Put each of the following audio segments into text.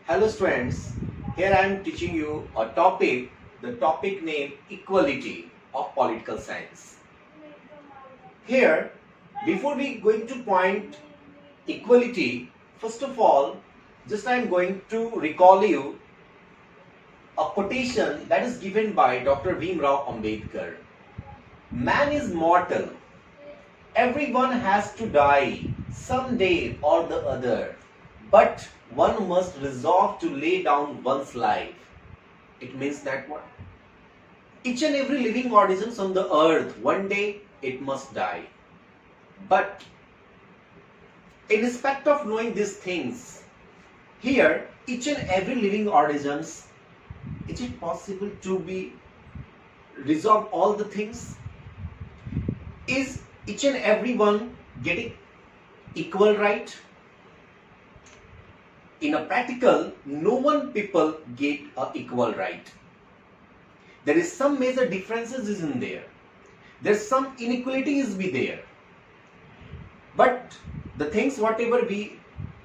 Hello students, here I am teaching you a topic, the topic name equality of political science. Here, before we going to point equality, first of all, just I am going to recall you a quotation that is given by Dr. Bhimrao Ambedkar. Man is mortal. Everyone has to die someday or the other, but one must resolve to lay down one's life. It means that what? Each and every living organism on the earth, one day it must die. But in respect of knowing these things, here each and every living organisms, is it possible to be resolve all the things? Is each and every one getting equal right? In a practical, no one people get a equal right. There is some major differences is in there. There's some inequalities be there. But the things whatever we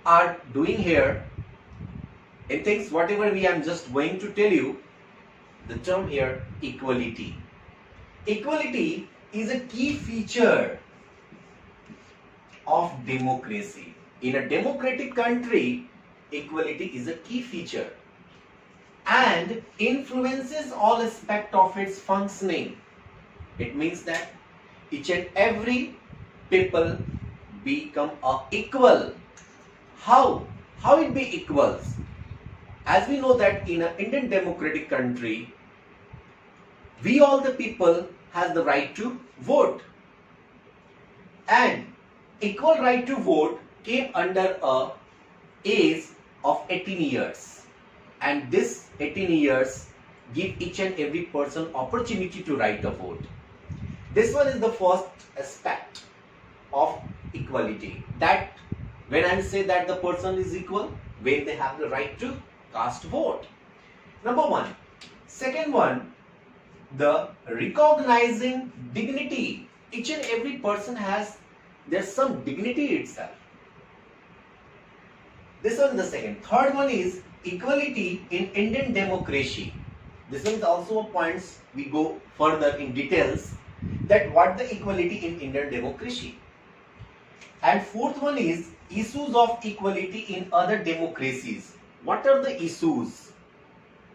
are doing here, and things whatever we am just going to tell you, the term here equality. Equality is a key feature of democracy. In a democratic country, equality is a key feature and influences all aspects of its functioning. It means that each and every people become equal. How it be equals? As we know that in an Indian democratic country, we all the people has the right to vote, and equal right to vote came under a age of 18 years, and this 18 years give each and every person opportunity to write a vote. This one is the first aspect of equality, that when I say that the person is equal, when they have the right to cast vote. Number one. Second one, the recognizing dignity. Each and every person has, there's some dignity itself. This one is the second. Third one is equality in Indian democracy. This one is also a points we go further in details, that what the equality in Indian democracy. And fourth one is issues of equality in other democracies. What are the issues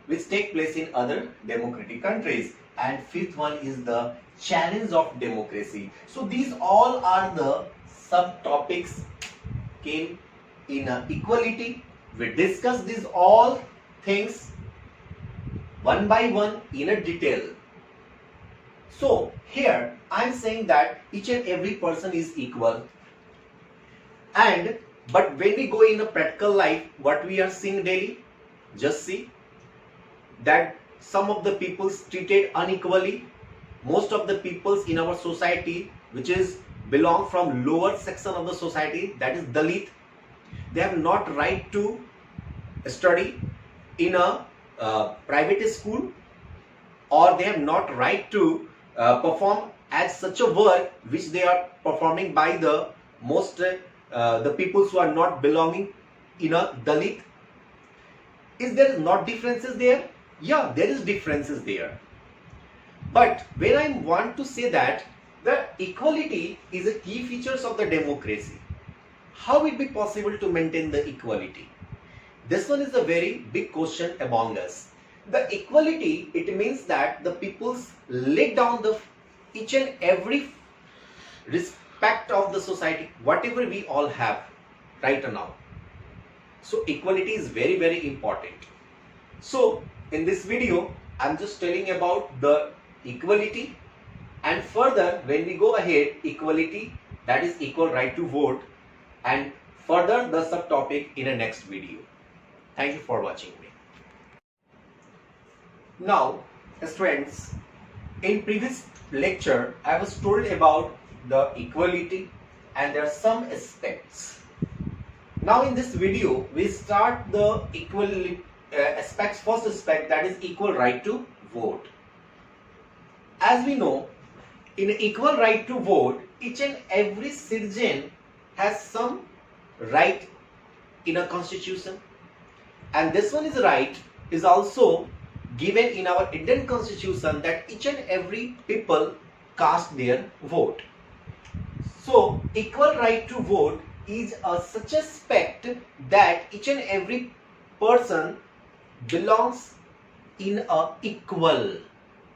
which take place in other democratic countries? And fifth one is the challenge of democracy. So these all are the subtopics came in equality. We discuss these all things one by one in a detail. So here I am saying that each and every person is equal, and but when we go in a practical life, what we are seeing daily, just see that some of the peoples treated unequally. Most of the peoples in our society, which is belong from lower section of the society, that is Dalit, they have not right to study in a private school, or they have not right to perform as such a work which they are performing by the most the peoples who are not belonging in a Dalit. Is there not differences there? Yeah, there is differences there. But when I want to say that the equality is a key features of the democracy, how will it be possible to maintain the equality? This one is a very big question among us. The equality, it means that the peoples lay down the each and every respect of the society, whatever we all have right now. So equality is very, very important. So in this video, I'm just telling about the equality, and further when we go ahead, equality, that is equal right to vote, and further the subtopic in a next video. Thank you for watching me. Now, students, in previous lecture, I was told about the equality and there are some aspects. Now in this video, we start the equality aspects. First aspect, that is equal right to vote. As we know, in equal right to vote, each and every citizen has some right in a constitution, And this one is right, is also given in our Indian constitution, that each and every people cast their vote. So equal right to vote is such a aspect that each and every person belongs in a equal.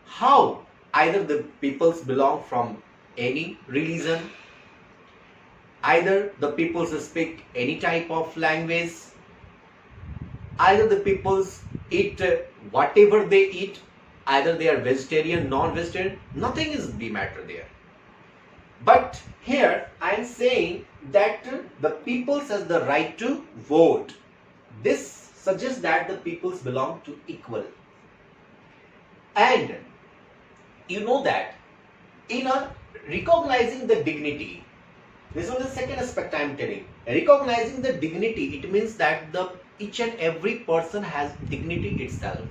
How? Either the peoples belong from any religion, either the peoples speak any type of language, either the peoples eat whatever they eat, either they are vegetarian, non-vegetarian, nothing is the matter there. But here I am saying that the peoples has the right to vote. This suggests that the peoples belong to equal. And you know that in a recognizing the dignity, this is the second aspect I am telling. Recognizing the dignity, it means that the each and every person has dignity itself.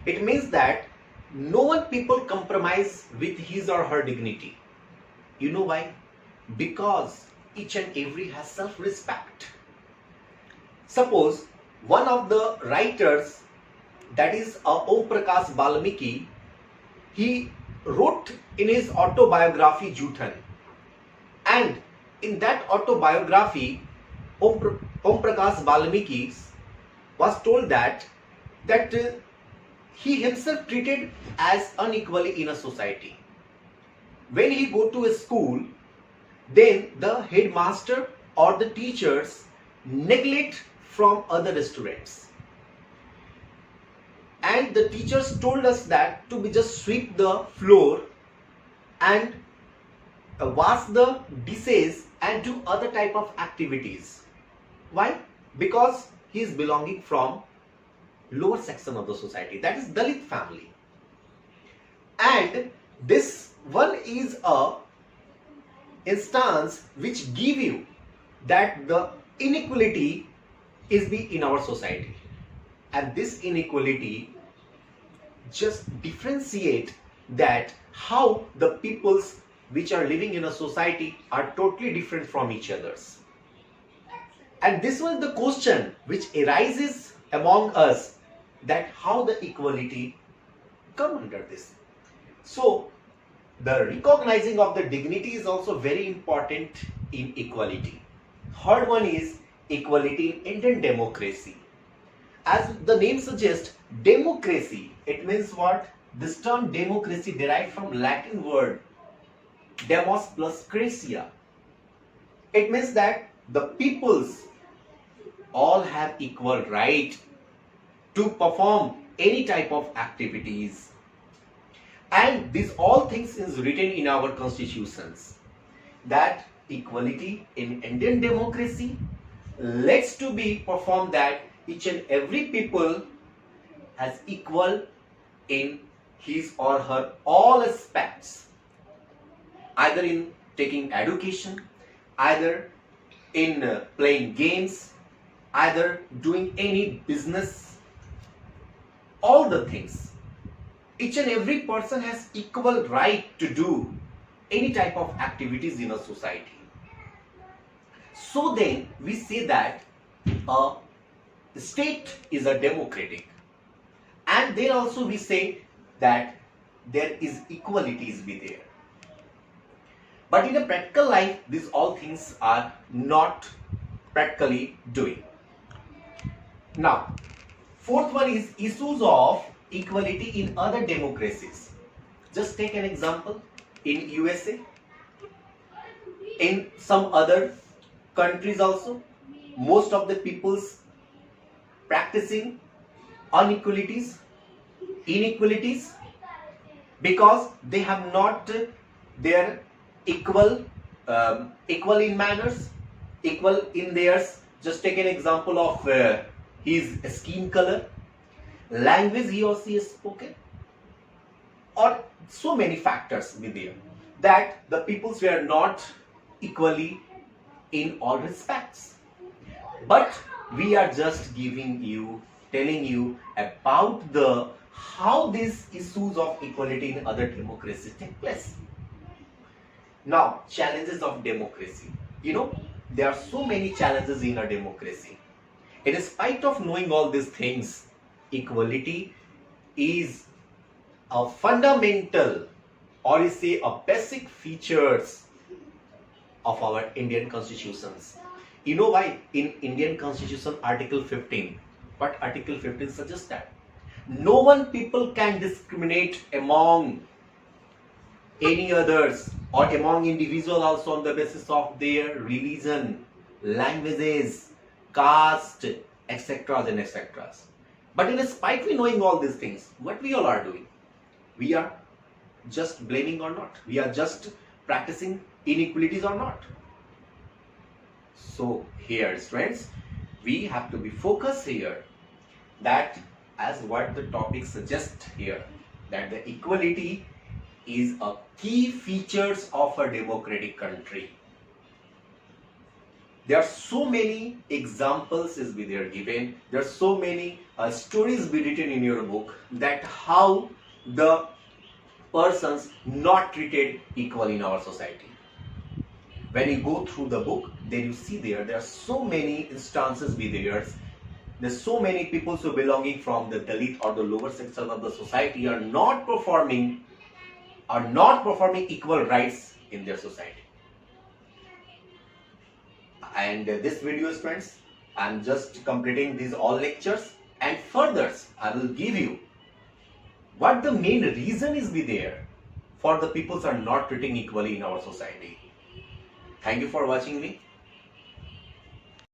It means that no one people compromise with his or her dignity. You know why? Because each and every has self-respect. Suppose one of the writers, that is Om Prakash Valmiki, he wrote in his autobiography Juthan, and in that autobiography Om Prakash Valmiki was told that he himself treated as unequally in a society. When he go to a school, then the headmaster or the teachers neglect from other students, and the teachers told us that to be just sweep the floor and wash the dishes and do other type of activities. Why? Because he is belonging from lower section of the society, that is Dalit family. And this one is a instance which give you that the inequality is in our society, and this inequality just differentiate that how the peoples which are living in a society are totally different from each others. And this was the question which arises among us, that how the equality come under this. So the recognizing of the dignity is also very important in equality. Third one is equality in Indian democracy. As the name suggests, democracy, it means what? This term democracy derived from Latin word demos plus cracia. It means that the peoples all have equal right to perform any type of activities, and these all things is written in our constitutions, that equality in Indian democracy lets to be performed, that each and every people has equal in his or her all aspects, either in taking education, either in playing games, either doing any business, all the things. Each and every person has equal right to do any type of activities in a society. So then we say that a state is a democratic, and then also we say that there is equalities be there. But in a practical life, these all things are not practically doing. Now, fourth one is issues of equality in other democracies. Just take an example in USA, in some other countries also, most of the peoples practicing inequalities, because they have not their equal in manners, equal in theirs. Just take an example of his skin color, language he or she has spoken, or so many factors with there, that the peoples were not equally in all respects. But we are just telling you about the how these issues of equality in other democracies take place. Now, challenges of democracy. There are so many challenges in a democracy. In spite of knowing all these things, equality is a fundamental, or you say a basic features of our Indian constitutions. You know why? In Indian constitution article 15, what article 15 suggests that no one people can discriminate among any others or among individual also on the basis of their religion, languages, caste, etc. and etc. But in spite of knowing all these things, what we all are doing? We are just blaming or not? We are just practicing inequalities or not? So here, friends, we have to be focused here that as what the topic suggests here, that the equality is a key features of a democratic country. There are so many examples is be there given. There are so many stories be written in your book that how the persons not treated equal in our society. When you go through the book, then you see there are so many instances be there. There's so many people who belonging from the Dalit or the lower section of the society are not performing equal rights in their society. And this video, friends, I'm just completing these all lectures, and further I will give you what the main reason is be there for the peoples are not treating equally in our society. Thank you for watching me.